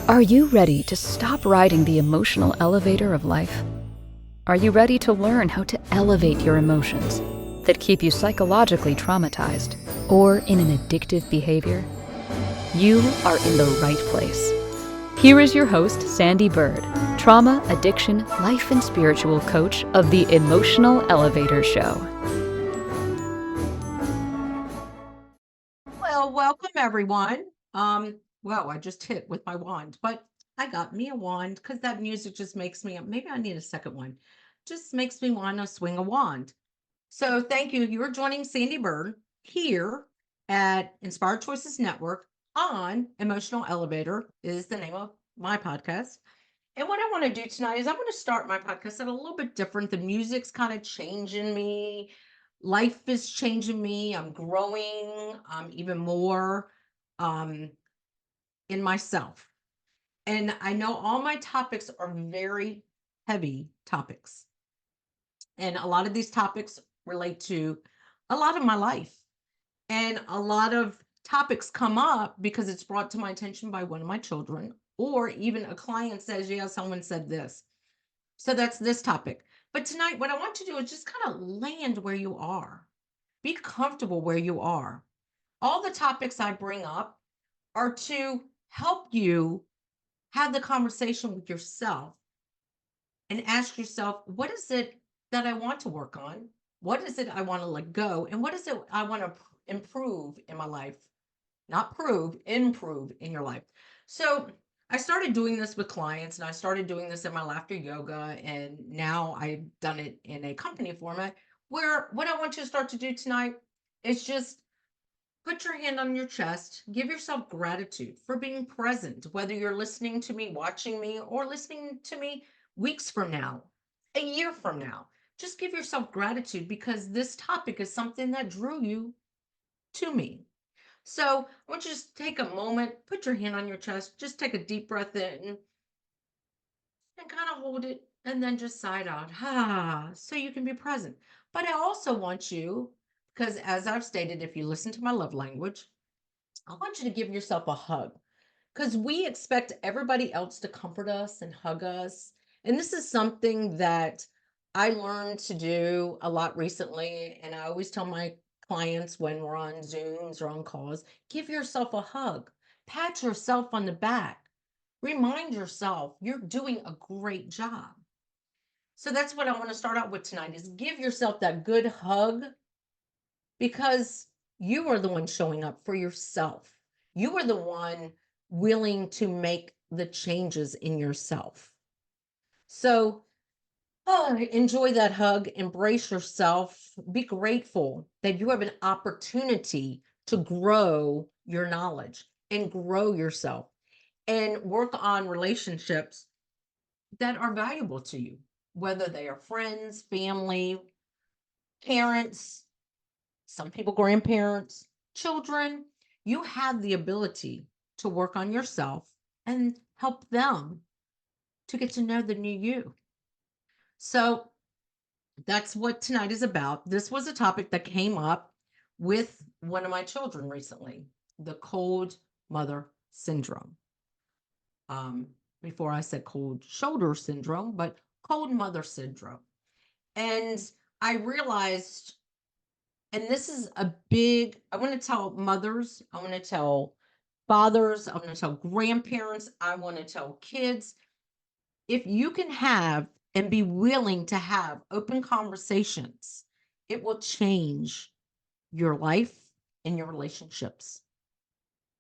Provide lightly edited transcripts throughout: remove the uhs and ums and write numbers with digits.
Are you ready to stop riding the emotional elevator of life? Are you ready to learn how to elevate your emotions that keep you psychologically traumatized or in an addictive behavior? You are in the right place. Here is your host, Sandee Byrd, trauma, addiction, life, and spiritual coach of the Emotional Elevator Show. Well, welcome everyone. Wow, I just hit with my wand, but I got me a wand because that music just makes me, maybe I need a second one. Just makes me want to swing a wand. So thank you. You are joining Sandee Byrd here at Inspired Choices Network on Emotional Elevator is the name of my podcast. And what I want to do tonight is I want to start my podcast at a little bit different. The music's kind of changing me. Life is changing me. I'm growing even more um, in myself. And I know all my topics are very heavy topics. And a lot of these topics relate to a lot of my life. And a lot of topics come up because it's brought to my attention by one of my children, or even a client says, yeah, someone said this. So that's this topic. But tonight, what I want to do is just kind of land where you are, be comfortable where you are. All the topics I bring up are to help you have the conversation with yourself and ask yourself, what is it that I want to work on? What is it I want to let go? And what is it I want to improve in my life? Not prove, improve in your life. So I started doing this with clients and I started doing this in my laughter yoga. And now I've done it in a company format where what I want you to start to do tonight is just put your hand on your chest, give yourself gratitude for being present, whether you're listening to me, watching me, or listening to me weeks from now, a year from now. Just give yourself gratitude because this topic is something that drew you to me. So I want you to just take a moment, put your hand on your chest, just take a deep breath in and kind of hold it and then just sigh it out. So you can be present. But I also want you, because as I've stated, if you listen to my love language, I want you to give yourself a hug because we expect everybody else to comfort us and hug us. And this is something that I learned to do a lot recently. And I always tell my clients when we're on Zooms or on calls, give yourself a hug, pat yourself on the back, remind yourself you're doing a great job. So that's what I want to start out with tonight is give yourself that good hug because you are the one showing up for yourself. You are the one willing to make the changes in yourself. So enjoy that hug, embrace yourself, be grateful that you have an opportunity to grow your knowledge and grow yourself and work on relationships that are valuable to you, whether they are friends, family, parents, some people grandparents, children. You have the ability to work on yourself and help them to get to know the new you. So that's what tonight is about. This was a topic that came up with one of my children recently, the cold mother syndrome. Um, Before I said cold shoulder syndrome, but cold mother syndrome. And I realized, and this is a big, I want to tell mothers, I want to tell fathers, I want to tell grandparents, I want to tell kids, if you can have and be willing to have open conversations, it will change your life and your relationships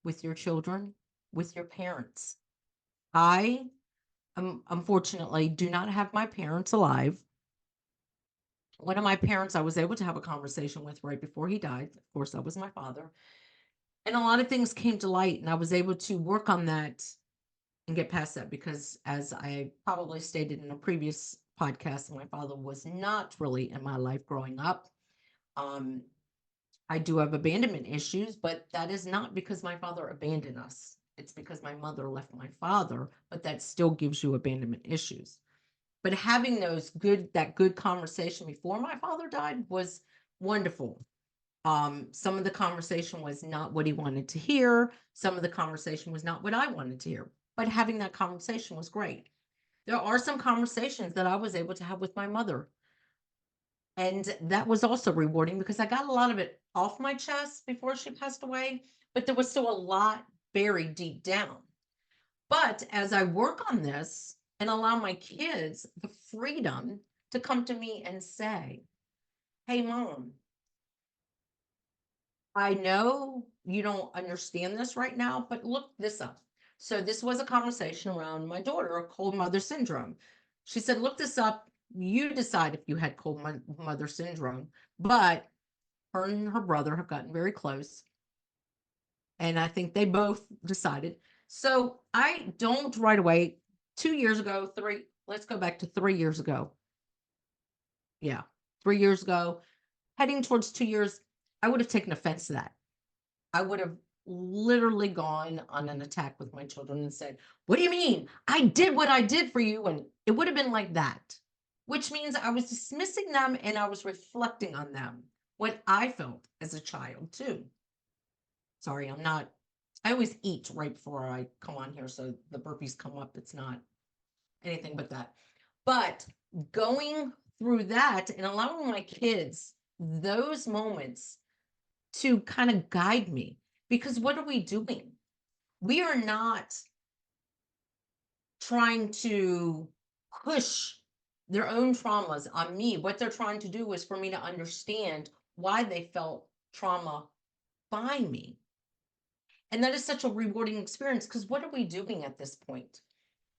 with your children, with your parents. I unfortunately do not have my parents alive. One of my parents I was able to have a conversation with right before he died. Of course, that was my father. And a lot of things came to light, and I was able to work on that and get past that because, as I probably stated in a previous podcast, my father was not really in my life growing up. Um, I do have abandonment issues, but that is not because my father abandoned us. It's because my mother left my father, but that still gives you abandonment issues. But having that good conversation before my father died was wonderful. Some of the conversation was not what he wanted to hear. Some of the conversation was not what I wanted to hear. but having that conversation was great. There are some conversations that I was able to have with my mother, and that was also rewarding because I got a lot of it off my chest before she passed away, but there was still a lot buried deep down. But as I work on this and allow my kids the freedom to come to me and say, "Hey, mom, I know you don't understand this right now, but look this up." So this was a conversation around my daughter, cold mother syndrome. She said, "Look this up. You decide if you had cold mother syndrome." But her and her brother have gotten very close, and I think they both decided. So I don't right away. 2 years ago, three. Let's go back to 3 years ago. Yeah, 3 years ago, heading towards 2 years, I would have taken offense to that. I would have literally gone on an attack with my children and said, "What do you mean? I did what I did for you." And it would have been like that, which means I was dismissing them and I was reflecting on them, what I felt as a child, too. Sorry, I'm not, I always eat right before I come on here. So the burpees come up. It's not anything but that. But going through that and allowing my kids those moments to kind of guide me. Because what are we doing? We are not trying to push their own traumas on me. What they're trying to do is for me to understand why they felt trauma by me. And that is such a rewarding experience because what are we doing at this point?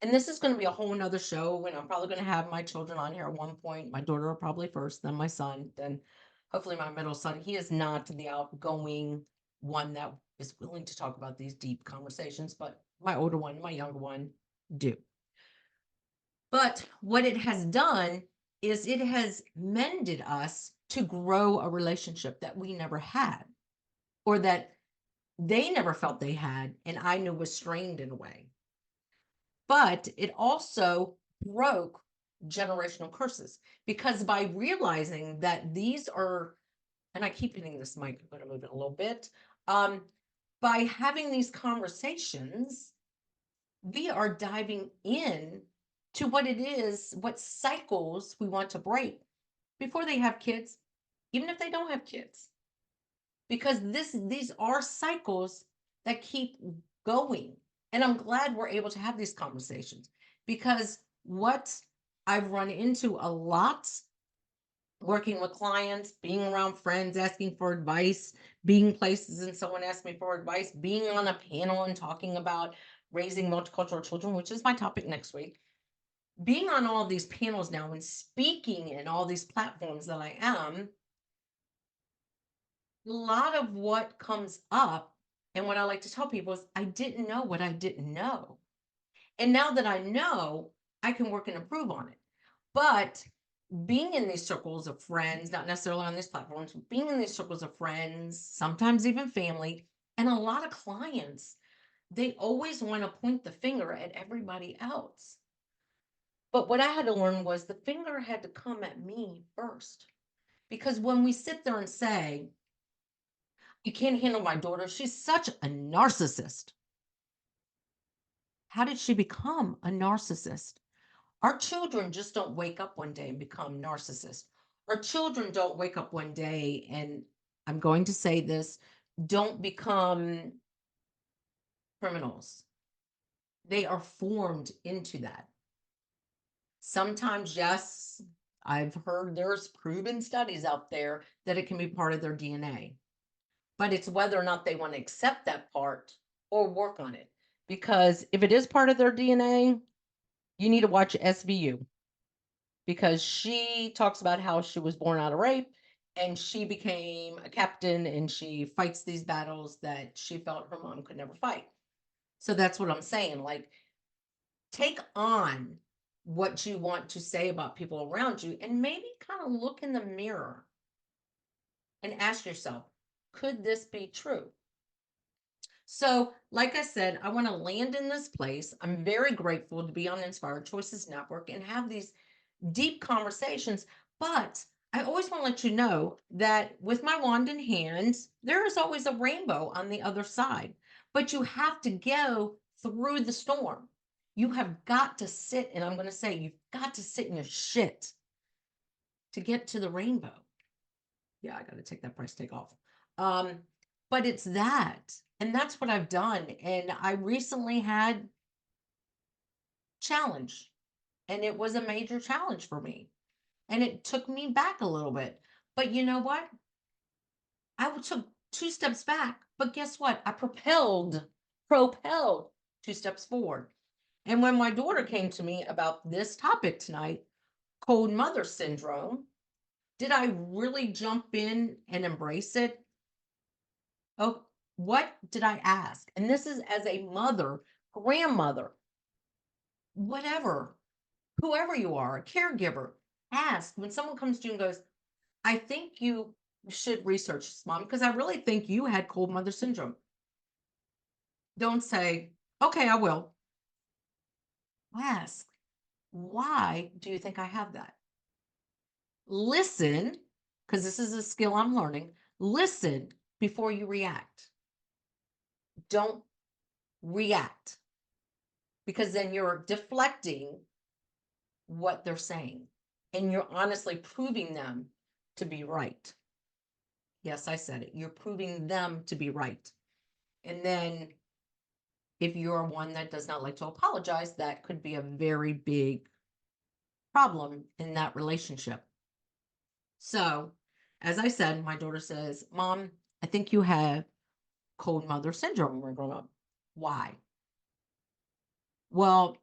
And this is going to be a whole nother show. And I'm probably going to have my children on here at one point. My daughter will probably first, then my son, then hopefully my middle son. He is not the outgoing one that is willing to talk about these deep conversations, but my older one, my younger one do. But what it has done is it has mended us to grow a relationship that we never had or that they never felt they had. And I knew was strained in a way. But it also broke generational curses because by realizing that these are, and I keep hitting this mic, I'm going to move it a little bit. By having these conversations, we are diving in to what it is, what cycles we want to break before they have kids, even if they don't have kids. Because these are cycles that keep going. And I'm glad we're able to have these conversations because what I've run into a lot working with clients, being around friends, asking for advice, being places and someone asked me for advice, being on a panel and talking about raising multicultural children, which is my topic next week. Being on all of these panels now and speaking in all these platforms that I am, a lot of what comes up and what I like to tell people is I didn't know what I didn't know. And now that I know, I can work and improve on it. But being in these circles of friends, not necessarily on these platforms, but being in these circles of friends, sometimes even family, and a lot of clients, they always want to point the finger at everybody else. But what I had to learn was the finger had to come at me first. Because when we sit there and say, "You can't handle my daughter, she's such a narcissist." How did she become a narcissist? Our children just don't wake up one day and become narcissists. Our children don't wake up one day and, I'm going to say this, don't become criminals. They are formed into that. Sometimes, yes, I've heard there's proven studies out there that it can be part of their DNA, but it's whether or not they want to accept that part or work on it. Because if it is part of their DNA, you need to watch SVU because she talks about how she was born out of rape and she became a captain and she fights these battles that she felt her mom could never fight. So that's what I'm saying. Like, take on what you want to say about people around you and maybe kind of look in the mirror and ask yourself, could this be true? So, like I said, I want to land in this place. I'm very grateful to be on Inspired Choices Network and have these deep conversations. But I always want to let you know that with my wand in hand, there is always a rainbow on the other side. But you have to go through the storm. You have got to sit, and I'm going to say, you've got to sit in your shit to get to the rainbow. Yeah, I got to take that price tag off. But it's that. And that's what I've done. And I recently had challenge, and it was a major challenge for me. And it took me back a little bit. But you know what? I took 2 steps back, but guess what? I propelled 2 steps forward. And when my daughter came to me about this topic tonight, cold mother syndrome, did I really jump in and embrace it? Oh, what did I ask? And this is as a mother, grandmother, whatever, whoever you are, a caregiver, ask when someone comes to you and goes, I think you should research this, mom, because I really think you had cold mother syndrome. Don't say, okay, I will. Ask, why do you think I have that? Listen, because this is a skill I'm learning. Listen before you react. Don't react, because then you're deflecting what they're saying and you're honestly proving them to be right. Yes, I said it. You're proving them to be right. And then if you're one that does not like to apologize, that could be a very big problem in that relationship. So, as I said, my daughter says, Mom, I think you have cold mother syndrome when we're growing up. Why? Well,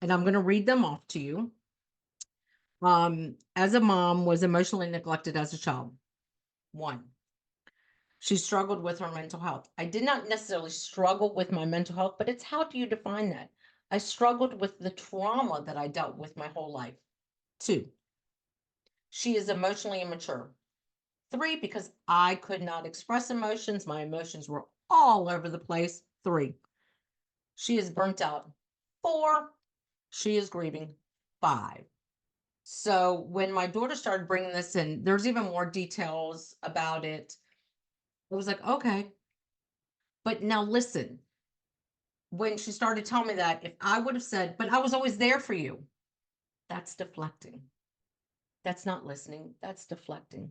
and I'm going to read them off to you. As a mom, was emotionally neglected as a child. 1, she struggled with her mental health. I did not necessarily struggle with my mental health, but it's how do you define that? I struggled with the trauma that I dealt with my whole life. 2, she is emotionally immature. 3, because I could not express emotions. My emotions were all over the place. 3, she is burnt out. 4, she is grieving. 5. So when my daughter started bringing this in, there's even more details about it. I was like, okay. But now listen, when she started telling me that, if I would have said, but I was always there for you, that's deflecting. That's not listening. That's deflecting.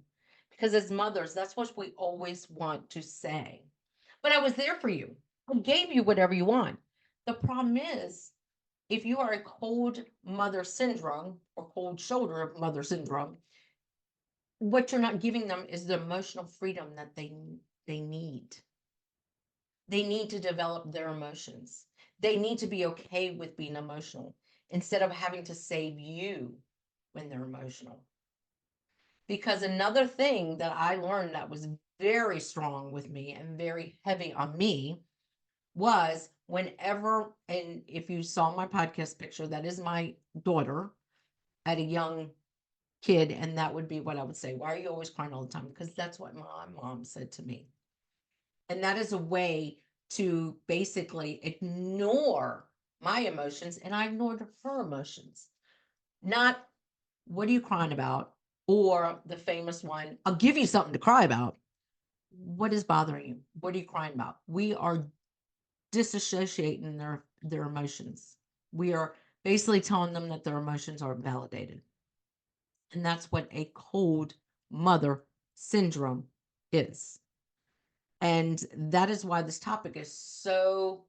Because as mothers, that's what we always want to say. But I was there for you. I gave you whatever you want. The problem is, if you are a cold mother syndrome or cold shoulder of mother syndrome, what you're not giving them is the emotional freedom that they need. They need to develop their emotions. They need to be okay with being emotional instead of having to save you when they're emotional. Because another thing that I learned that was very strong with me and very heavy on me was whenever, and if you saw my podcast picture, that is my daughter at a young kid, and that would be what I would say. Why are you always crying all the time? Because that's what my mom said to me. And that is a way to basically ignore my emotions, and I ignored her emotions. Not, what are you crying about? Or the famous one, I'll give you something to cry about. What is bothering you? What are you crying about? We are disassociating their emotions. We are basically telling them that their emotions are validated. And that's what a cold mother syndrome is. And that is why this topic is so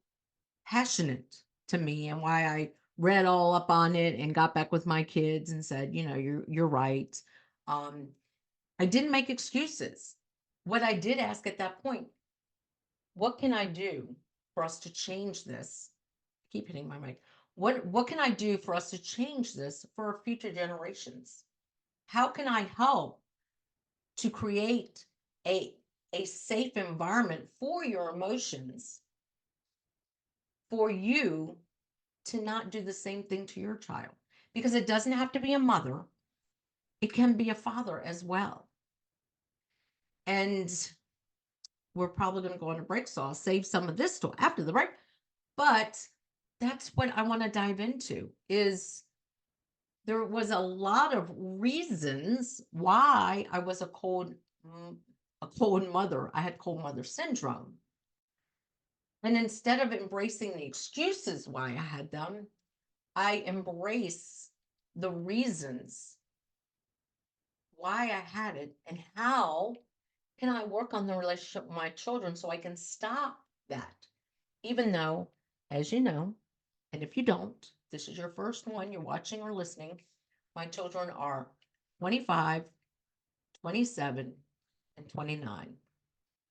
passionate to me, and why I read all up on it and got back with my kids and said, you're right. I didn't make excuses. What I did ask at that point, what can I do for us to change this? I keep hitting my mic. What can I do for us to change this for future generations? How can I help to create a safe environment for your emotions, for you to not do the same thing to your child? Because it doesn't have to be a mother, it can be a father as well. And we're probably going to go on a break, so I'll save some of this till after the break. But that's what I want to dive into, is there was a lot of reasons why I was a cold mother. I had cold mother syndrome. And instead of embracing the excuses why I had them, I embrace the reasons why I had it and how can I work on the relationship with my children so I can stop that. Even though, as you know, and if you don't, this is your first one you're watching or listening, my children are 25, 27, and 29.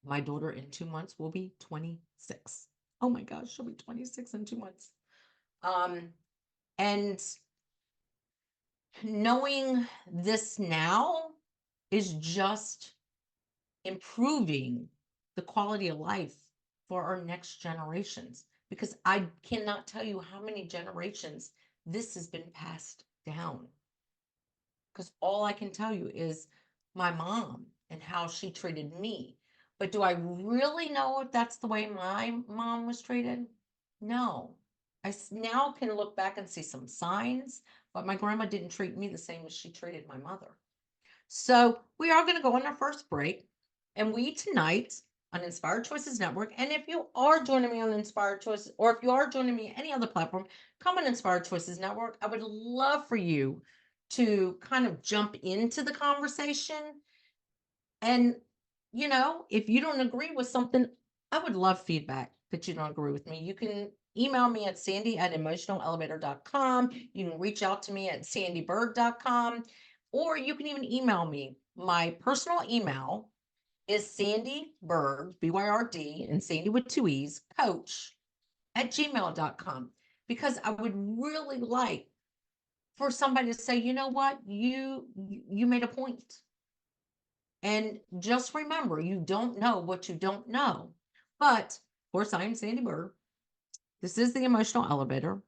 My daughter in 2 months will be 26. Oh my gosh, she'll be 26 in 2 months. And knowing this now is just improving the quality of life for our next generations, because I cannot tell you how many generations this has been passed down. Because all I can tell you is my mom and how she treated me. But do I really know if that's the way my mom was treated? No. Now can look back and see some signs, but my grandma didn't treat me the same as she treated my mother. So we are going to go on our first break. And we tonight on Inspired Choices Network, and if you are joining me on Inspired Choices, or if you are joining me any other platform, come on Inspired Choices Network. I would love for you to kind of jump into the conversation. And, if you don't agree with something, I would love feedback that you don't agree with me. You can email me at sandy@emotionalelevator.com. You can reach out to me at sandeebyrd.com, or you can even email me. My personal email is Sandee Byrd, Byrd, and Sandy with two E's, coach at gmail.com, because I would really like for somebody to say, you know what, you made a point. And just remember, you don't know what you don't know. But of course, I am Sandee Byrd. This is the Emotional Elevator.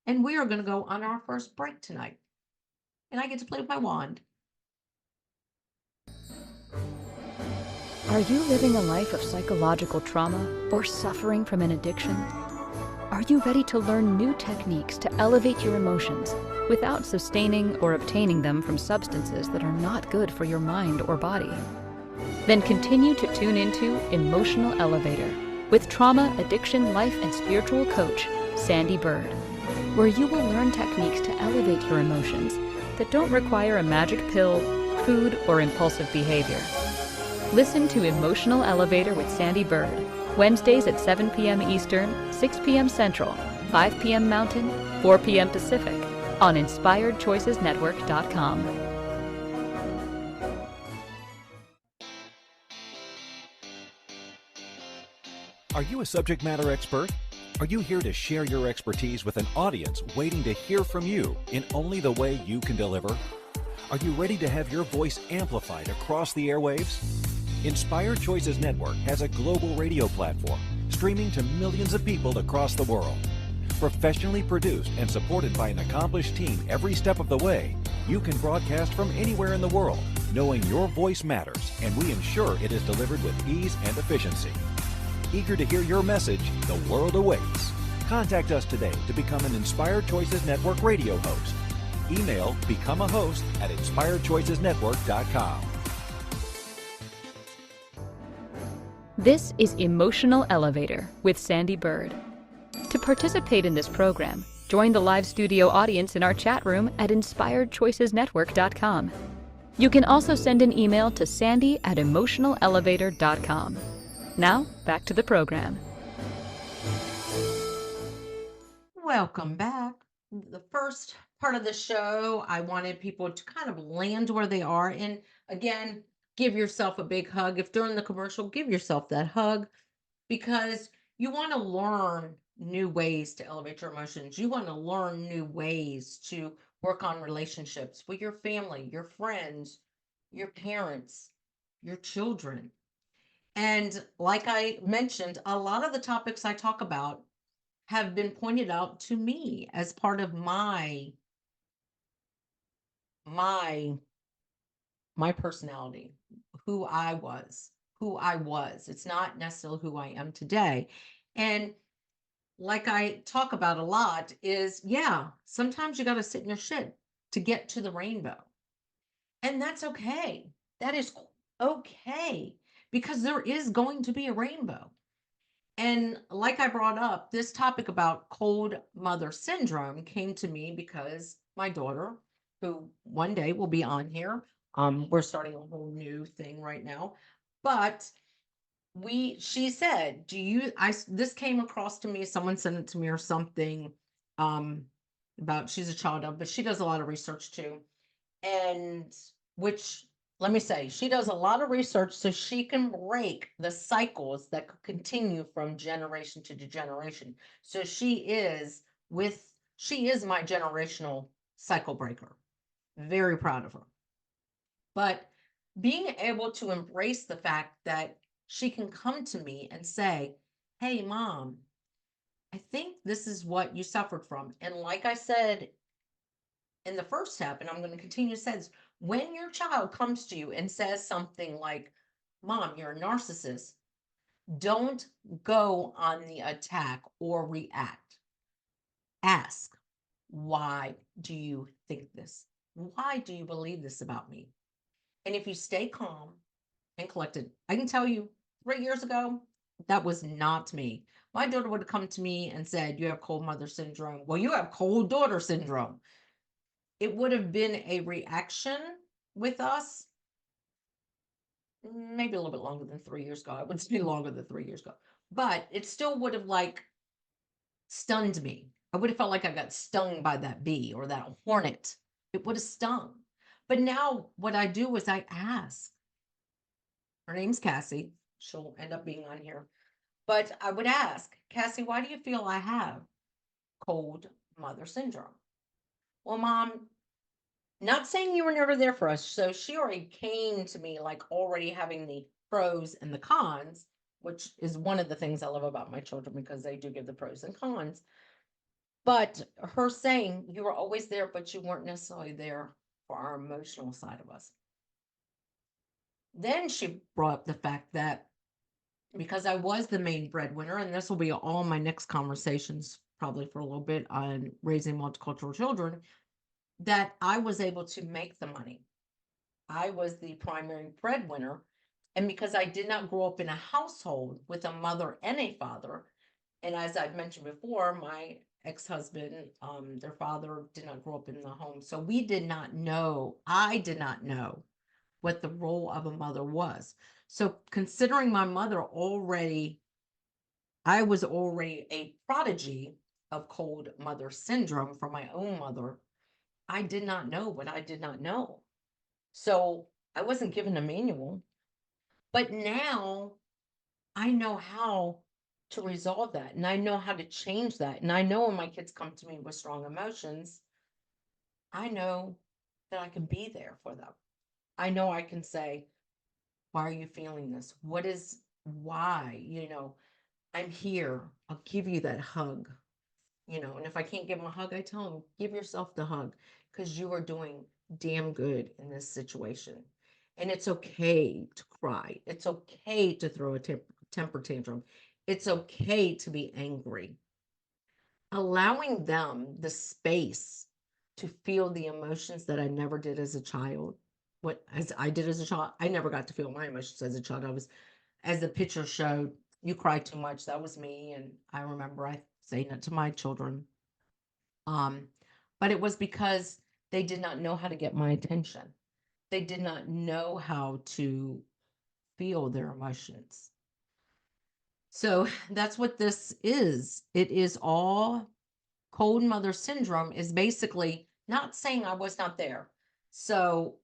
And we are going to go on our first break tonight. And I get to play with my wand. Are you living a life of psychological trauma or suffering from an addiction? Are you ready to learn new techniques to elevate your emotions without sustaining or obtaining them from substances that are not good for your mind or body? Then continue to tune into Emotional Elevator with trauma, addiction, life, and spiritual coach, Sandee Byrd, where you will learn techniques to elevate your emotions that don't require a magic pill, food, or impulsive behavior. Listen to Emotional Elevator with Sandee Byrd, Wednesdays at 7 p.m. Eastern, 6 p.m. Central, 5 p.m. Mountain, 4 p.m. Pacific, on InspiredChoicesNetwork.com. Are you a subject matter expert? Are you here to share your expertise with an audience waiting to hear from you in only the way you can deliver? Are you ready to have your voice amplified across the airwaves? Inspired Choices Network has a global radio platform streaming to millions of people across the world. Professionally produced and supported by an accomplished team every step of the way, you can broadcast from anywhere in the world, knowing your voice matters, and we ensure it is delivered with ease and efficiency. Eager to hear your message, the world awaits. Contact us today to become an Inspired Choices Network radio host. Email become a host at inspiredchoicesnetwork.com. This is Emotional Elevator with Sandee Byrd. To participate in this program, join the live studio audience in our chat room at inspiredchoicesnetwork.com. You can also send an email to sandy@emotionalelevator.com. Now, back to the program. Welcome back. The first part of the show, I wanted people to kind of land where they are. And again, give yourself a big hug. If during the commercial, give yourself that hug, because you want to learn new ways to elevate your emotions. You want to learn new ways to work on relationships with your family, your friends, your parents, your children. And like I mentioned, a lot of the topics I talk about have been pointed out to me as part of my my personality, who I was, who I was. It's not necessarily who I am today. And like I talk about a lot is, yeah, sometimes you got to sit in your shit to get to the rainbow. And that's okay. That is okay, because there is going to be a rainbow. And like I brought up, this topic about cold mother syndrome came to me because my daughter, who one day will be on here, we're starting a whole new thing right now, but she said, do you, this came across to me, someone sent it to me or something, um, about she's a child of, but she does a lot of research too. And which, let me say, she does a lot of research so she can break the cycles that could continue from generation to generation. So she is my generational cycle breaker. Very proud of her. But being able to embrace the fact that she can come to me and say, hey, mom, I think this is what you suffered from. And like I said in the first step, and I'm going to continue to say this, when your child comes to you and says something like, Mom, you're a narcissist, don't go on the attack or react. Ask, why do you think this? Why do you believe this about me? And if you stay calm and collected, I can tell you 3 years ago, that was not me. My daughter would have come to me and said, you have cold mother syndrome. Well, you have cold daughter syndrome. It would have been a reaction with us, maybe a little bit longer than 3 years ago. I would say longer than 3 years ago, but it still would have like stunned me. I would have felt like I got stung by that bee or that hornet. It would have stung. But now what I do is I ask. Her name's Cassie. She'll end up being on here. But I would ask, Cassie, why do you feel I have cold mother syndrome? Well, Mom, not saying you were never there for us. So she already came to me like already having the pros and the cons, which is one of the things I love about my children because they do give the pros and cons. But her saying you were always there, but you weren't necessarily there for our emotional side of us. Then she brought up the fact that because I was the main breadwinner, and this will be all my next conversations probably for a little bit on raising multicultural children, that I was able to make the money. I was the primary breadwinner. And because I did not grow up in a household with a mother and a father, and as I've mentioned before, my ex-husband, their father did not grow up in the home. So we did not know, I did not know what the role of a mother was. So considering my mother already, I was already a prodigy of cold mother syndrome from my own mother. I did not know what I did not know. So I wasn't given a manual, but now I know how to resolve that. And I know how to change that. And I know when my kids come to me with strong emotions, I know that I can be there for them. I know I can say, why are you feeling this? Why? I'm here. I'll give you that hug. And if I can't give them a hug, I tell them, give yourself the hug because you are doing damn good in this situation. And it's okay to cry. It's okay to throw a temper tantrum. It's okay to be angry. Allowing them the space to feel the emotions that I never did as a child. As I did as a child, I never got to feel my emotions as a child. As the picture showed, you cry too much. That was me. And I remember I saying it to my children. But it was because they did not know how to get my attention. They did not know how to feel their emotions. So that's what this is. It is all cold mother syndrome is basically not saying I was not there. So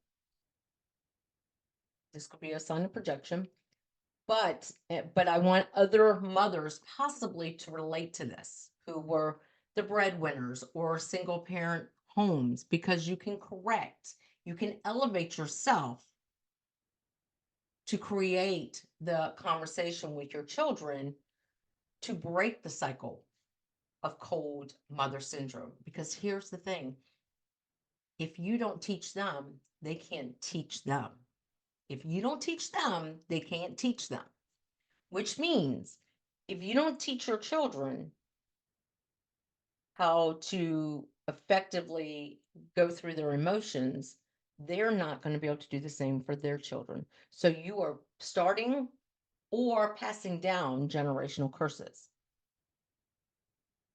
this could be a sign of projection, but I want other mothers possibly to relate to this who were the breadwinners or single parent homes, because you can correct, you can elevate yourself to create the conversation with your children to break the cycle of cold mother syndrome. Because here's the thing, if you don't teach them, they can't teach them. If you don't teach them, they can't teach them. Which means if you don't teach your children how to effectively go through their emotions, they're not going to be able to do the same for their children. So you are starting or passing down generational curses.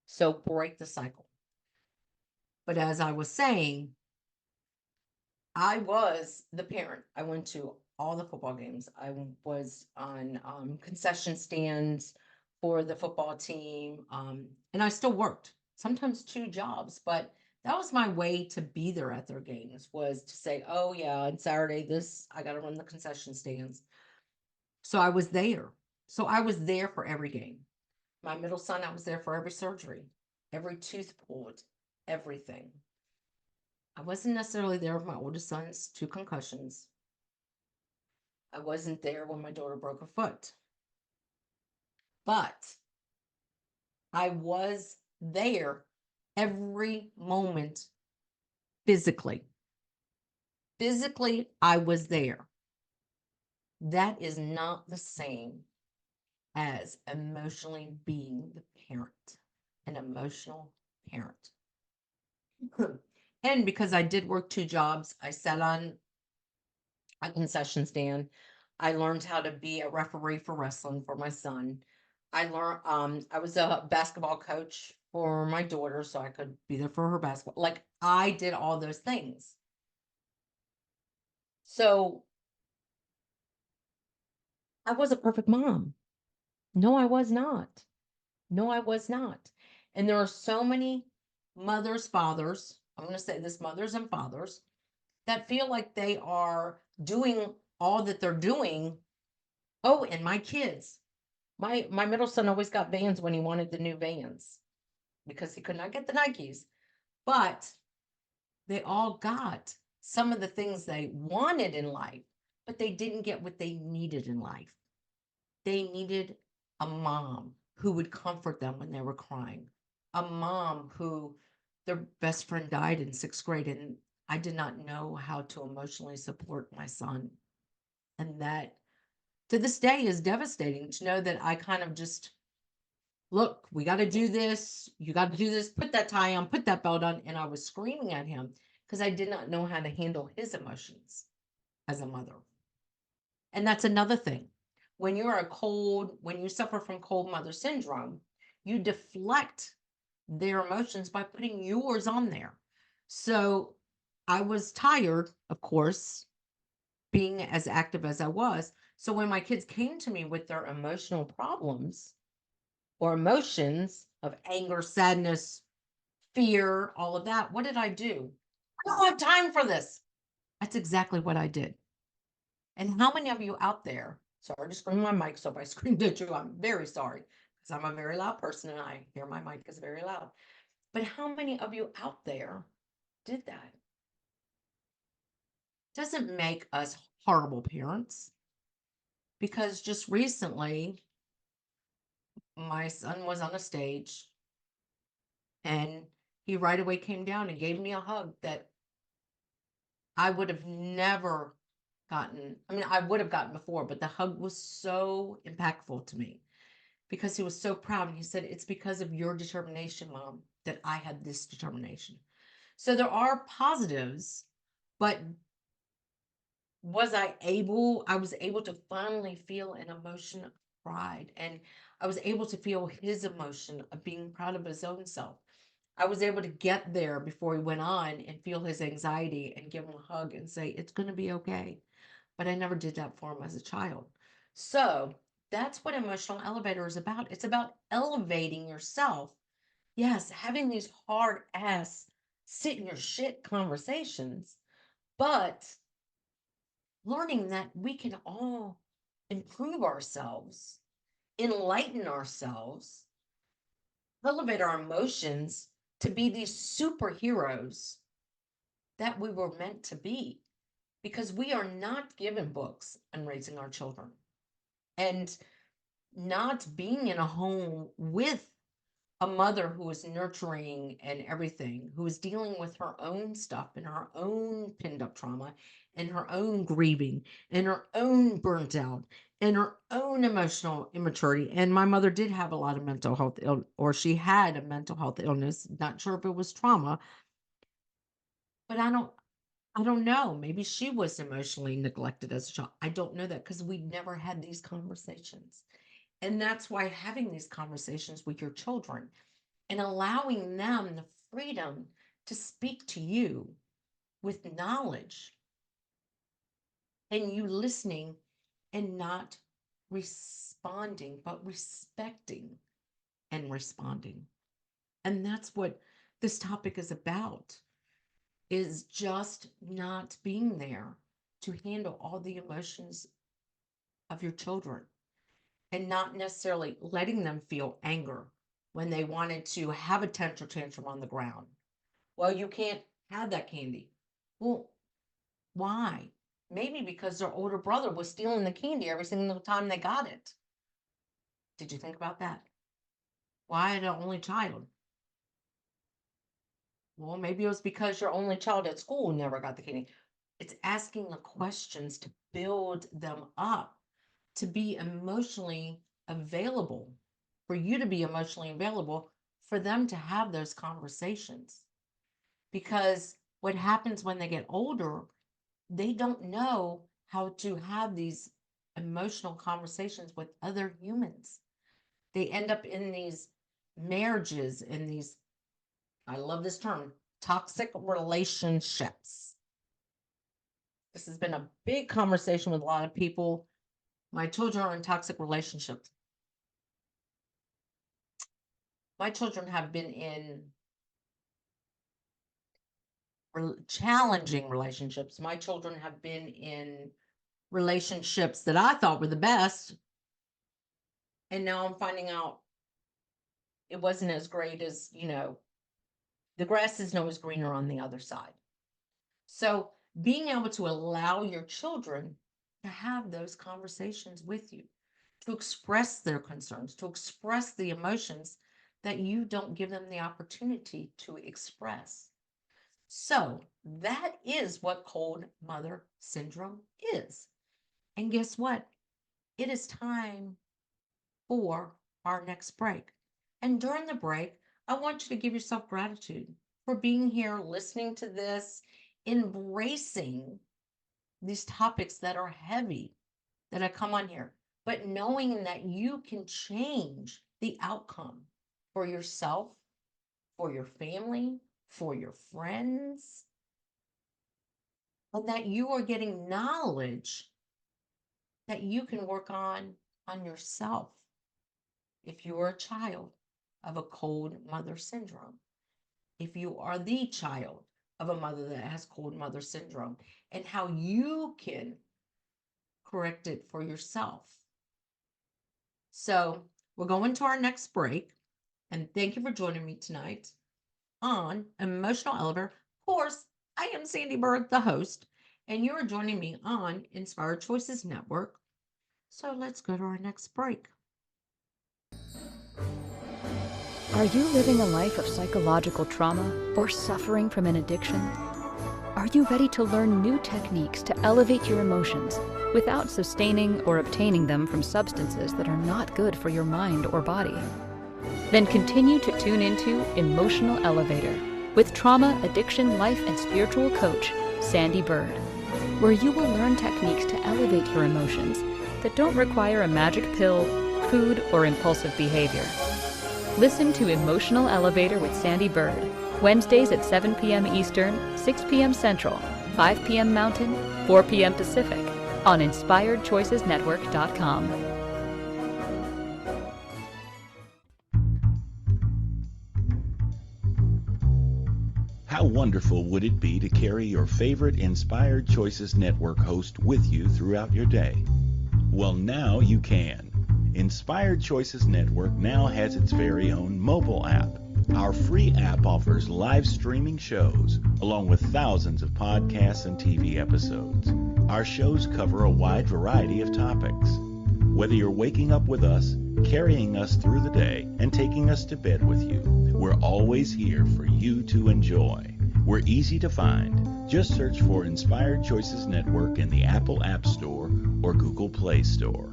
So break the cycle. But as I was saying, I was the parent. I went to all the football games. I was on concession stands for the football team. And I still worked, sometimes 2 jobs, but that was my way to be there at their games, was to say, oh yeah, on Saturday, I got to run the concession stands. So I was there. So I was there for every game. My middle son, I was there for every surgery, every tooth pulled, everything. I wasn't necessarily there with my oldest son's 2 concussions. I wasn't there when my daughter broke her foot. But I was there every moment physically. Physically, I was there. That is not the same as emotionally being the parent, an emotional parent. And because I did work 2 jobs, I sat on a concession stand. I learned how to be a referee for wrestling for my son. I learned I was a basketball coach for my daughter, so I could be there for her basketball. Like, I did all those things. So I was a perfect mom. No, I was not. No, I was not. And there are so many mothers, fathers, I'm going to say this, mothers and fathers, that feel like they are doing all that they're doing. Oh, and my kids. My middle son always got Vans when he wanted the new Vans because he could not get the Nikes. But they all got some of the things they wanted in life, but they didn't get what they needed in life. They needed a mom who would comfort them when they were crying, a mom who their best friend died in 6th grade, and I did not know how to emotionally support my son. And that, to this day, is devastating to know that I kind of just, look, we got to do this. You got to do this. Put that tie on, put that belt on. And I was screaming at him because I did not know how to handle his emotions as a mother. And that's another thing. When you suffer from cold mother syndrome, you deflect their emotions by putting yours on there. So I was tired, of course, being as active as I was. So when my kids came to me with their emotional problems or emotions of anger, sadness, fear, all of that, what did I do? I don't have time for this. That's exactly what I did. And how many of you out there, sorry to scream my mic, so if I screamed at you, I'm very sorry, because I'm a very loud person and I hear my mic is very loud. But how many of you out there did that? Doesn't make us horrible parents, because just recently, my son was on a stage and he right away came down and gave me a hug that I would have never gotten. I mean, I would have gotten before, but the hug was so impactful to me because he was so proud. And he said, it's because of your determination, Mom, that I had this determination. So there are positives, but I was able to finally feel an emotion of pride. And I was able to feel his emotion of being proud of his own self. I was able to get there before he went on and feel his anxiety and give him a hug and say, it's going to be okay. But I never did that for him as a child. So that's what Emotional Elevator is about. It's about elevating yourself. Yes, having these hard ass, sit in your shit conversations, but learning that we can all improve ourselves, enlighten ourselves, elevate our emotions to be these superheroes that we were meant to be, because we are not given books on raising our children. And not being in a home with a mother who is nurturing and everything, who is dealing with her own stuff and her own pinned up trauma and her own grieving and her own burnt out and her own emotional immaturity. And my mother did have a lot of mental health or she had a mental health illness. Not sure if it was trauma, but I don't know. Maybe she was emotionally neglected as a child. I don't know that because we never had these conversations. And that's why having these conversations with your children and allowing them the freedom to speak to you with knowledge and you listening and not responding, but respecting and responding. And that's what this topic is about, is just not being there to handle all the emotions of your children and not necessarily letting them feel anger when they wanted to have a tantrum on the ground. Well, you can't have that candy. Well, why? Maybe because their older brother was stealing the candy every single time they got it. Did you think about that? Why the only child? Well, maybe it was because your only child at school never got the candy. It's asking the questions to build them up, to be emotionally available, for you to be emotionally available, for them to have those conversations. Because what happens when they get older, they don't know how to have these emotional conversations with other humans. They end up in these marriages, in these, I love this term, toxic relationships. This has been a big conversation with a lot of people. My children are in toxic relationships. My children have been in challenging relationships. My children have been in relationships that I thought were the best. And now I'm finding out it wasn't as great as, the grass isn't always greener on the other side. So being able to allow your children to have those conversations with you, to express their concerns, to express the emotions that you don't give them the opportunity to express. So that is what cold mother syndrome is. And guess what? It is time for our next break. And during the break, I want you to give yourself gratitude for being here, listening to this, embracing these topics that are heavy that I come on here, but knowing that you can change the outcome for yourself, for your family, for your friends, and that you are getting knowledge that you can work on yourself if you are a child of a cold mother syndrome, if you are the child of a mother that has cold mother syndrome, and how you can correct it for yourself. So we're going to our next break, and thank you for joining me tonight on Emotional Elevator. Of course, I am Sandee Byrd, the host, and you are joining me on Inspired Choices Network. So let's go to our next break. Are you living a life of psychological trauma or suffering from an addiction? Are you ready to learn new techniques to elevate your emotions without sustaining or obtaining them from substances that are not good for your mind or body? Then continue to tune into Emotional Elevator with trauma, addiction, life, and spiritual coach, Sandee Byrd, where you will learn techniques to elevate your emotions that don't require a magic pill, food, or impulsive behavior. Listen to Emotional Elevator with Sandee Byrd, Wednesdays at 7 p.m. Eastern, 6 p.m. Central, 5 p.m. Mountain, 4 p.m. Pacific, on InspiredChoicesNetwork.com. How wonderful would it be to carry your favorite Inspired Choices Network host with you throughout your day? Well, now you can. Inspired Choices Network now has its very own mobile app. Our free app offers live streaming shows, along with thousands of podcasts and TV episodes. Our shows cover a wide variety of topics. Whether you're waking up with us, carrying us through the day, and taking us to bed with you, we're always here for you to enjoy. We're easy to find. Just search for Inspired Choices Network in the Apple App Store or Google Play Store.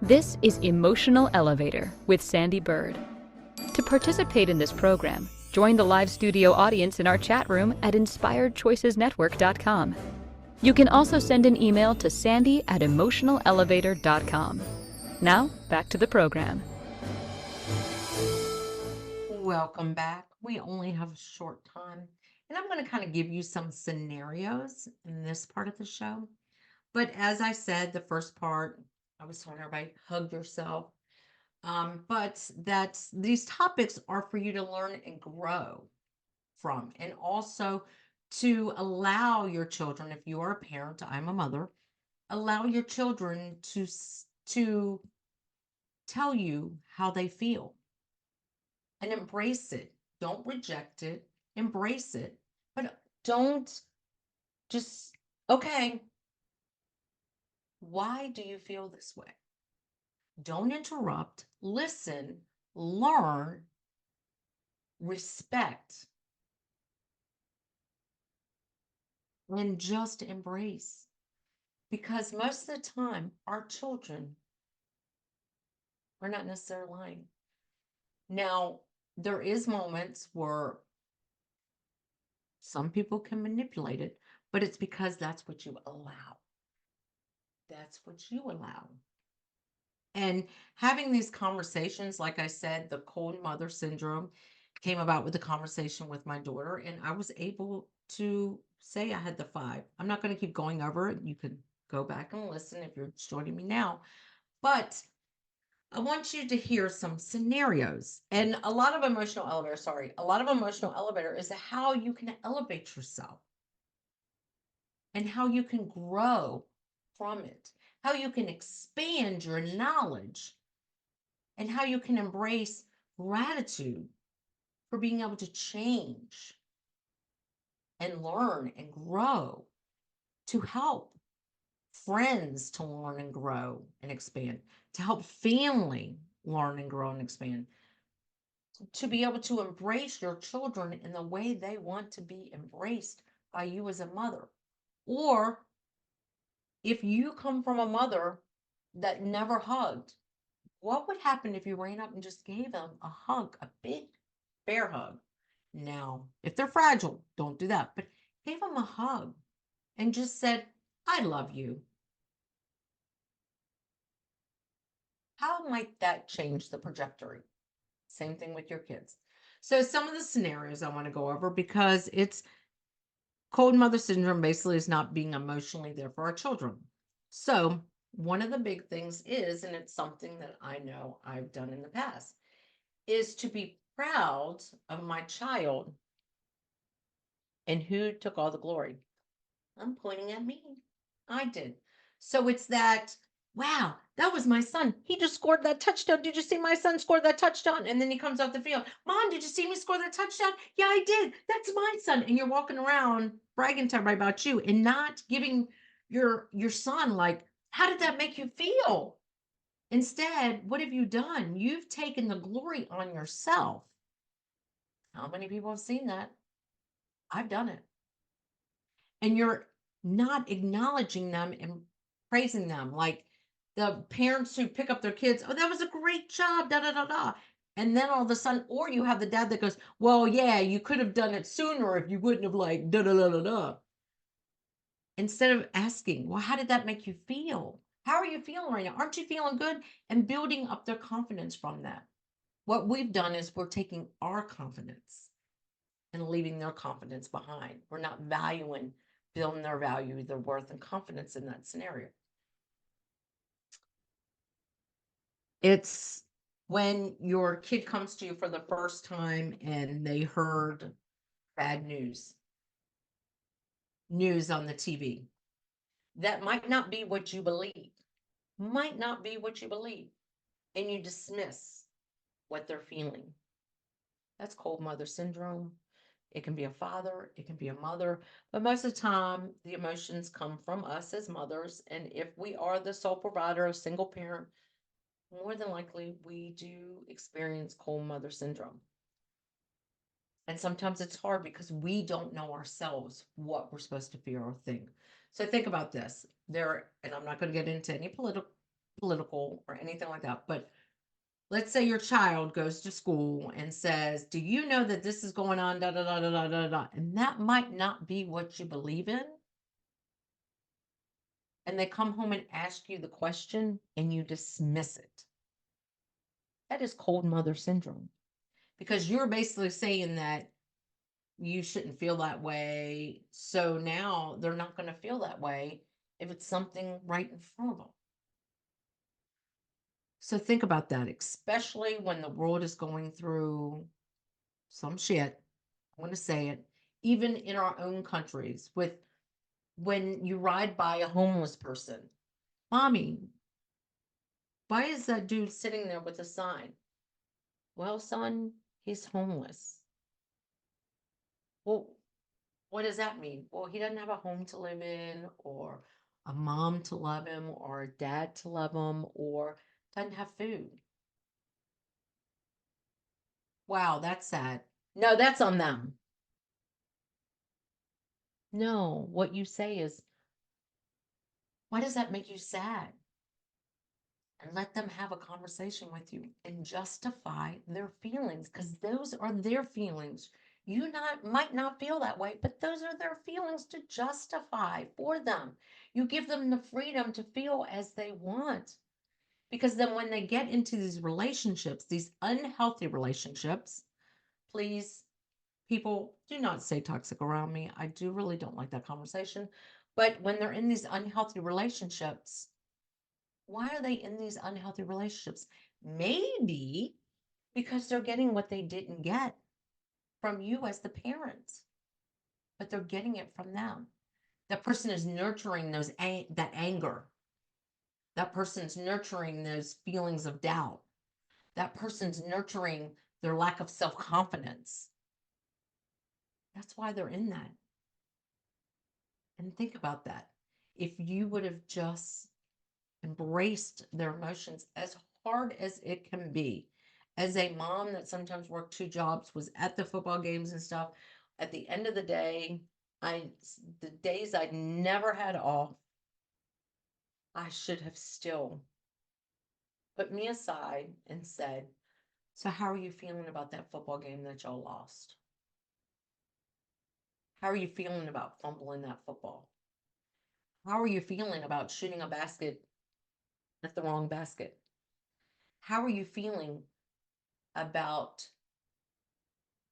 This is Emotional Elevator with Sandee Byrd. To participate in this program, Join the live studio audience in our chat room at inspiredchoicesnetwork.com. You can also send an email to sandy@emotionalelevator.com. Now, back to the program. Welcome back. We only have a short time, and I'm going to kind of give you some scenarios in this part of the show. But as I said, the first part, I was telling everybody, hug yourself. But these topics are for you to learn and grow from, and also to allow your children, if you are a parent, I'm a mother, allow your children to tell you how they feel and embrace it. Don't reject it, embrace it, but don't just, okay, why do you feel this way? Don't interrupt, listen, learn, respect, and just embrace. Because most of the time, our children are not necessarily lying. Now, there is moments where some people can manipulate it, but it's because that's what you allow. That's what you allow. And having these conversations, like I said, the cold mother syndrome came about with the conversation with my daughter, and I was able to say I had the 5. I'm not going to keep going over it. You can go back and listen if you're joining me now. But I want you to hear some scenarios. And a lot of emotional elevator is how you can elevate yourself and how you can grow from it, how you can expand your knowledge, and how you can embrace gratitude for being able to change and learn and grow, to help friends to learn and grow and expand, to help family learn and grow and expand, to be able to embrace your children in the way they want to be embraced by you as a mother. Or if you come from a mother that never hugged, what would happen if you ran up and just gave them a hug, a big bear hug? Now, if they're fragile, don't do that, but gave them a hug and just said, I love you. How might that change the trajectory? Same thing with your kids. So some of the scenarios I want to go over, because it's cold mother syndrome basically is not being emotionally there for our children. So one of the big things is, and it's something that I know I've done in the past, is to be proud of my child and who took all the glory. I'm pointing at me. I did. So it's that, wow, that was my son. He just scored that touchdown. Did you see my son score that touchdown? And then he comes off the field. Mom, did you see me score that touchdown? Yeah, I did. That's my son. And you're walking around bragging to everybody about you and not giving your son, like, how did that make you feel? Instead, what have you done? You've taken the glory on yourself. How many people have seen that? I've done it. And you're not acknowledging them and praising them, like the parents who pick up their kids, oh, that was a great job, da da da da. And then all of a sudden, or you have the dad that goes, well, yeah, you could have done it sooner if you wouldn't have, like, da da da da da. Instead of asking, well, how did that make you feel? How are you feeling right now? Aren't you feeling good? And building up their confidence from that. What we've done is we're taking our confidence and leaving their confidence behind. We're not valuing, building their value, their worth, and confidence in that scenario. It's when your kid comes to you for the first time and they heard bad news on the TV. That might not be what you believe, and you dismiss what they're feeling. That's cold mother syndrome. It can be a father, it can be a mother, but most of the time, the emotions come from us as mothers. And if we are the sole provider, a single parent, more than likely we do experience cold mother syndrome. And sometimes it's hard because we don't know ourselves what we're supposed to feel or think. So think about this. And I'm not going to get into any political or anything like that, but Let's say your child goes to school and says, "Do you know that this is going on?" Da da da da da da da. And that might not be what you believe in. And they come home and ask you the question and you dismiss it. That is cold mother syndrome because you're basically saying that you shouldn't feel that way. So now they're not going to feel that way if it's something right in front of them. So think about that, especially when the world is going through some shit. I want to say it, even in our own countries, with when you ride by a homeless person, "Mommy, why is that dude sitting there with a sign?" "Well, son, he's homeless." "Well, what does that mean?" "Well, he doesn't have a home to live in, or a mom to love him, or a dad to love him, or doesn't have food." Wow, that's sad. No, that's on them. No, what you say is, "Why does that make you sad?" And let them have a conversation with you and justify their feelings, because those are their feelings. You not might not feel that way, but those are their feelings to justify for them. You give them the freedom to feel as they want. Because then when they get into these relationships, these unhealthy relationships, please, people, do not say toxic around me. I do really don't like that conversation. But when they're in these unhealthy relationships, why are they in these unhealthy relationships? Maybe because they're getting what they didn't get from you as the parents, but they're getting it from them. That person is nurturing that anger. That person's nurturing those feelings of doubt. That person's nurturing their lack of self-confidence. That's why they're in that. And think about that. If you would have just embraced their emotions, as hard as it can be, as a mom that sometimes worked 2 jobs, was at the football games and stuff, at the end of the day, the days I never had off, I should have still put me aside and said, "So how are you feeling about that football game that y'all lost? How are you feeling about fumbling that football? How are you feeling about shooting a basket at the wrong basket? How are you feeling about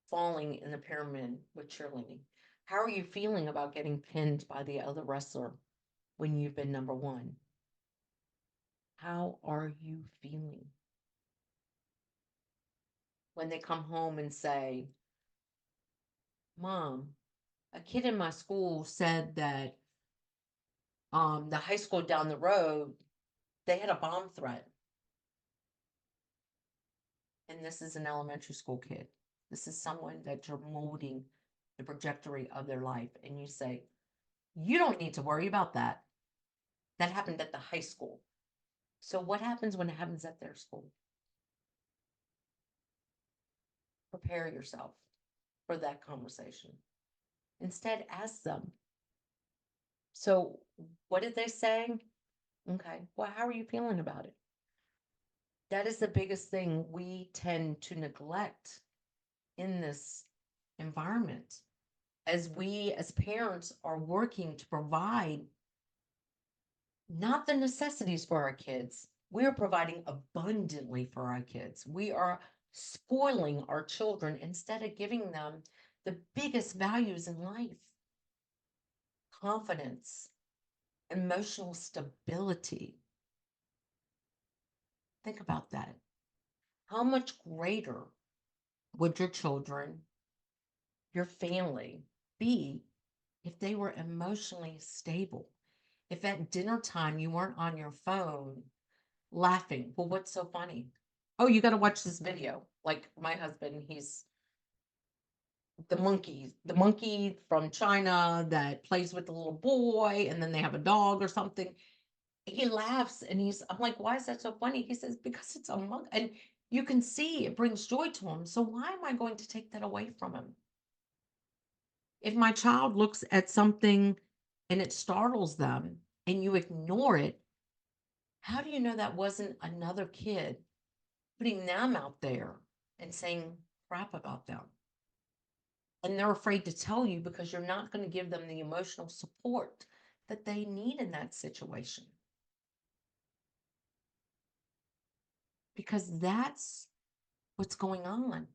falling in the pyramid with cheerleading? How are you feeling about getting pinned by the other wrestler when you've been number one? How are you feeling?" When they come home and say, "Mom, a kid in my school said that the high school down the road, they had a bomb threat." And this is an elementary school kid. This is someone that you're molding the trajectory of their life. And you say, "You don't need to worry about that. That happened at the high school." So what happens when it happens at their school? Prepare yourself for that conversation. Instead, ask them, "So what did they say?" "Okay, well, how are you feeling about it?" That is the biggest thing we tend to neglect in this environment, as we as parents are working to provide not the necessities for our kids. We are providing abundantly for our kids. We are spoiling our children instead of giving them the biggest values in life: confidence, emotional stability. Think about that. How much greater would your children, your family, be if they were emotionally stable? If at dinner time you weren't on your phone laughing. "Well, what's so funny?" "Oh, you got to watch this video." Like my husband, he's the monkey from China that plays with the little boy, and then they have a dog or something. He laughs and I'm like, "Why is that so funny?" He says, "Because it's a monkey." And you can see it brings joy to him. So why am I going to take that away from him? If my child looks at something and it startles them and you ignore it, how do you know that wasn't another kid putting them out there and saying crap about them. And they're afraid to tell you because you're not going to give them the emotional support that they need in that situation. Because that's what's going on.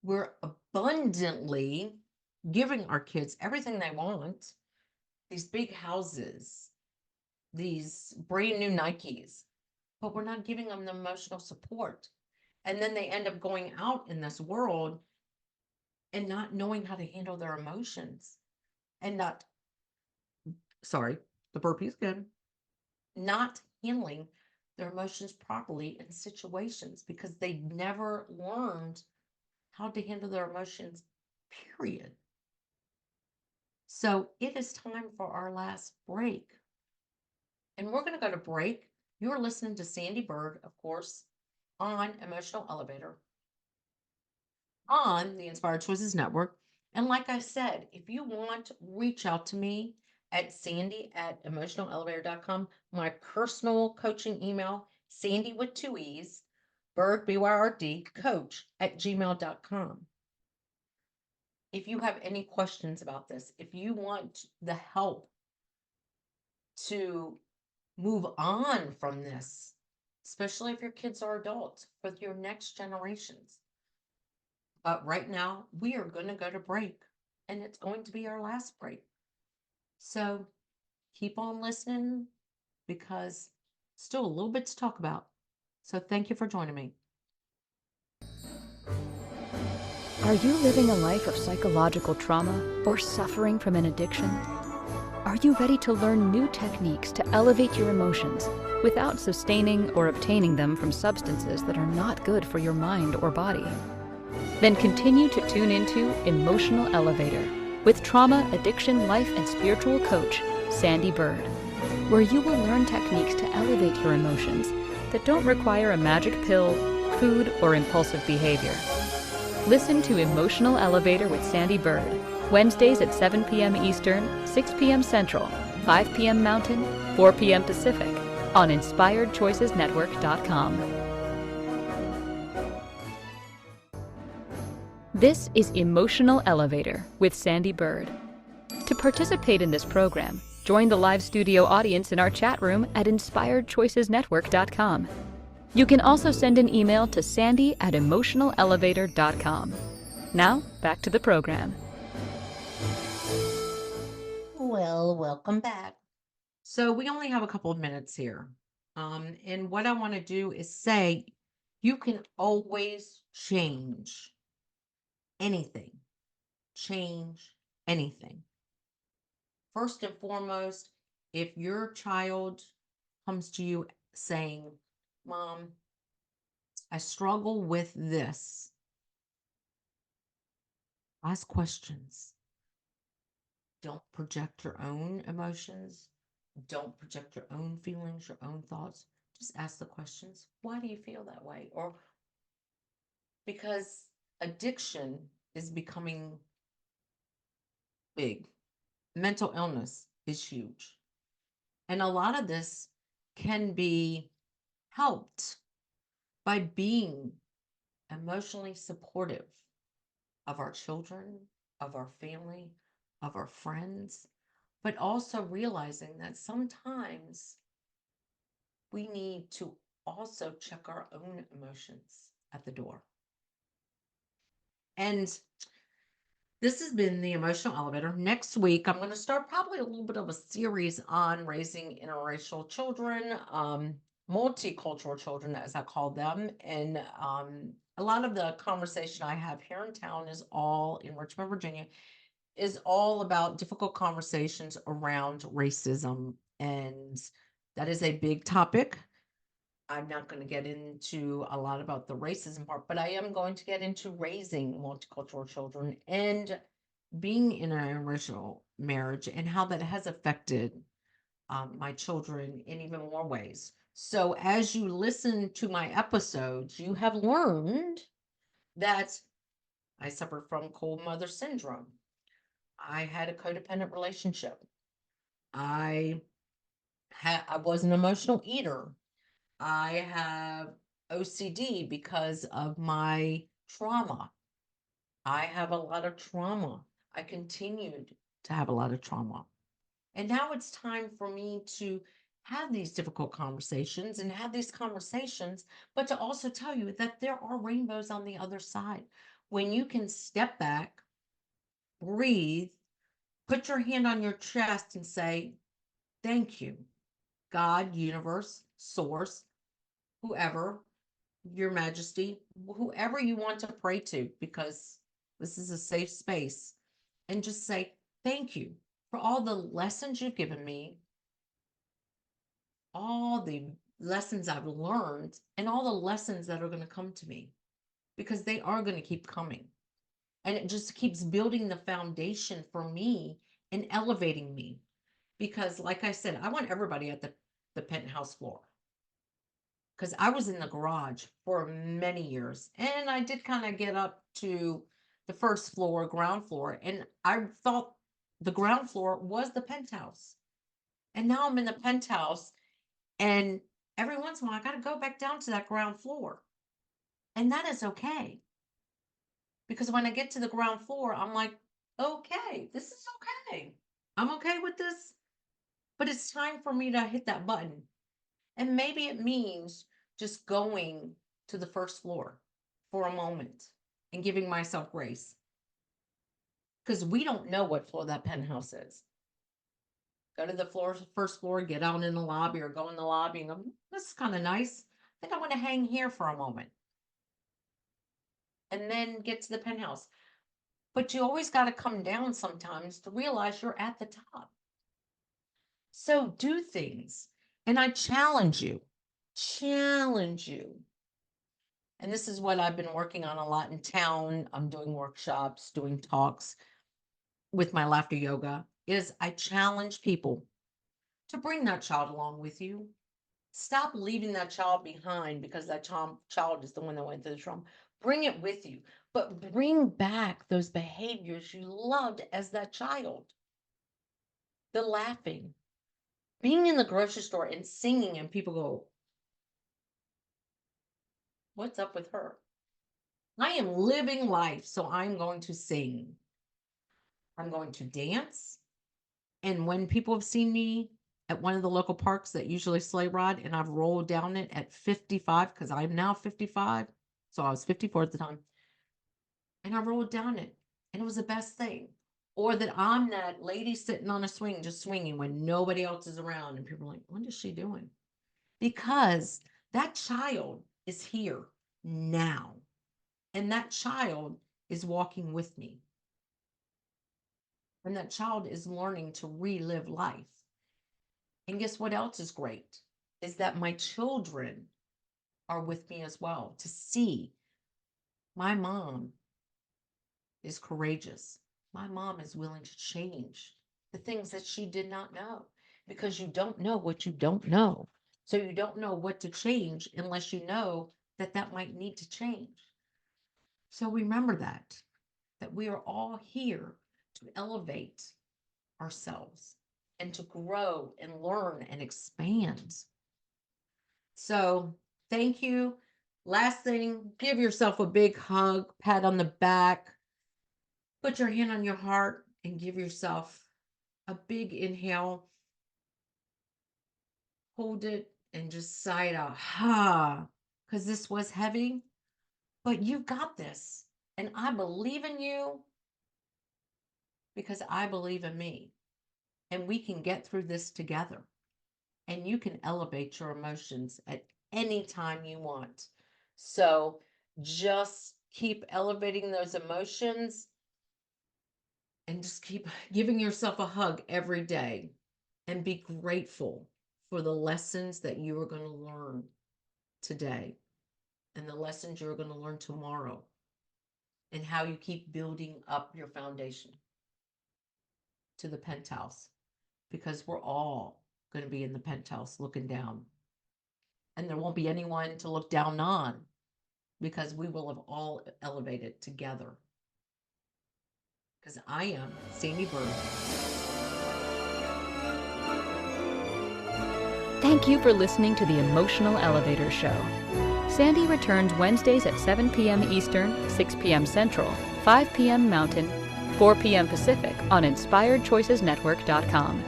We're abundantly giving our kids everything they want, these big houses, these brand new Nikes, but we're not giving them the emotional support. And then they end up going out in this world and not knowing how to handle their emotions and not, sorry, the burpees again, not handling their emotions properly in situations because they never learned how to handle their emotions, period. So it is time for our last break. And we're going to go to break. You're listening to Sandee Byrd, of course, on Emotional Elevator on the Inspired Choices Network. And like I said, if you want, reach out to me at Sandee@emotionalelevator.com. My personal coaching email, Sandee with 2 E's, Byrd, BYRD, coach@gmail.com. If you have any questions about this, if you want the help to move on from this, especially if your kids are adults, for your next generations. But right now, we are going to go to break, and it's going to be our last break. So keep on listening because still a little bit to talk about. So thank you for joining me. Are you living a life of psychological trauma or suffering from an addiction? Are you ready to learn new techniques to elevate your emotions without sustaining or obtaining them from substances that are not good for your mind or body? Then continue to tune into Emotional Elevator with trauma, addiction, life, and spiritual coach, Sandee Byrd, where you will learn techniques to elevate your emotions that don't require a magic pill, food, or impulsive behavior. Listen to Emotional Elevator with Sandee Byrd, Wednesdays at 7 p.m. Eastern, 6 p.m. Central, 5 p.m. Mountain, 4 p.m. Pacific, on InspiredChoicesNetwork.com. This is Emotional Elevator with Sandee Byrd. To participate in this program, join the live studio audience in our chat room at InspiredChoicesNetwork.com. You can also send an email to Sandee@emotionalelevator.com. Now, back to the program. Well, welcome back. So we only have a couple of minutes here. And what I want to do is say you can always change anything. Change anything. First and foremost, if your child comes to you saying, Mom, I struggle with this, ask questions. Don't project your own emotions. Don't project your own feelings, your own thoughts. Just ask the questions. Why do you feel that way? Or because addiction is becoming big. Mental illness is huge. And a lot of this can be helped by being emotionally supportive of our children, of our family, of our friends, but also realizing that sometimes we need to also check our own emotions at the door. And this has been the Emotional Elevator. Next week, I'm going to start probably a little bit of a series on raising interracial children, multicultural children, as I call them. And a lot of the conversation I have here in town is all in Richmond, Virginia, is all about difficult conversations around racism. And that is a big topic. I'm not going to get into a lot about the racism part, but I am going to get into raising multicultural children and being in an interracial marriage and how that has affected my children in even more ways. So as you listen to my episodes, you have learned that I suffer from cold mother syndrome. I had a codependent relationship. I was an emotional eater. I have OCD because of my trauma. I have a lot of trauma. I continued to have a lot of trauma. And now it's time for me to have these difficult conversations and have these conversations, but to also tell you that there are rainbows on the other side. When you can step back, breathe, put your hand on your chest and say, thank you, God, universe, source, whoever, your majesty, whoever you want to pray to, because this is a safe space, and just say, thank you for all the lessons you've given me, all the lessons I've learned, and all the lessons that are going to come to me, because they are going to keep coming. And it just keeps building the foundation for me and elevating me. Because, like I said, I want everybody at the penthouse floor. Because I was in the garage for many years, and I did kind of get up to the first floor, ground floor, and I thought the ground floor was the penthouse. And now I'm in the penthouse, and every once in a while I got to go back down to that ground floor. And that is okay. Because when I get to the ground floor, I'm like, okay, this is okay. I'm okay with this. But it's time for me to hit that button. And maybe it means just going to the first floor for a moment and giving myself grace. Because we don't know what floor that penthouse is. Go to the first floor, get out in the lobby, or go in the lobby and go, this is kind of nice. I think I want to hang here for a moment. And then get to the penthouse. But you always got to come down sometimes to realize you're at the top. So do things. And I challenge you. And this is what I've been working on a lot in town. I'm doing workshops, doing talks with my laughter yoga, is I challenge people to bring that child along with you. Stop leaving that child behind because that child is the one that went through the trauma. Bring it with you, but bring back those behaviors you loved as that child. The laughing, being in the grocery store and singing, and people go, what's up with her? I am living life, so I'm going to sing. I'm going to dance. And when people have seen me at one of the local parks that usually sleigh ride, and I've rolled down it at 55, because I'm now 55. So I was 54 at the time. And I rolled down it, and it was the best thing. Or that I'm that lady sitting on a swing, just swinging when nobody else is around. And people are like, what is she doing? Because that child is here now. And that child is walking with me. And that child is learning to relive life. And guess what else is great? Is that my children are with me as well, to see my mom is courageous. My mom is willing to change the things that she did not know, because you don't know what you don't know. So you don't know what to change unless you know that that might need to change. So remember that we are all here to elevate ourselves and to grow and learn and expand. So thank you. Last thing, give yourself a big hug, pat on the back, put your hand on your heart, and give yourself a big inhale. Hold it and just sigh it out. Ha, because this was heavy, but you got this. And I believe in you because I believe in me. And we can get through this together. And you can elevate your emotions at any time you want. So just keep elevating those emotions and just keep giving yourself a hug every day, and be grateful for the lessons that you are going to learn today and the lessons you're going to learn tomorrow, and how you keep building up your foundation to the penthouse, because we're all going to be in the penthouse looking down, and there won't be anyone to look down on, because we will have all elevated together. Because I am Sandee Byrd. Thank you for listening to the Emotional Elevator Show. Sandee returns Wednesdays at 7 p.m. Eastern, 6 p.m. Central, 5 p.m. Mountain, 4 p.m. Pacific on InspiredChoicesNetwork.com.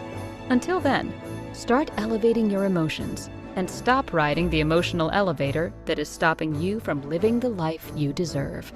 Until then, start elevating your emotions and stop riding the emotional elevator that is stopping you from living the life you deserve.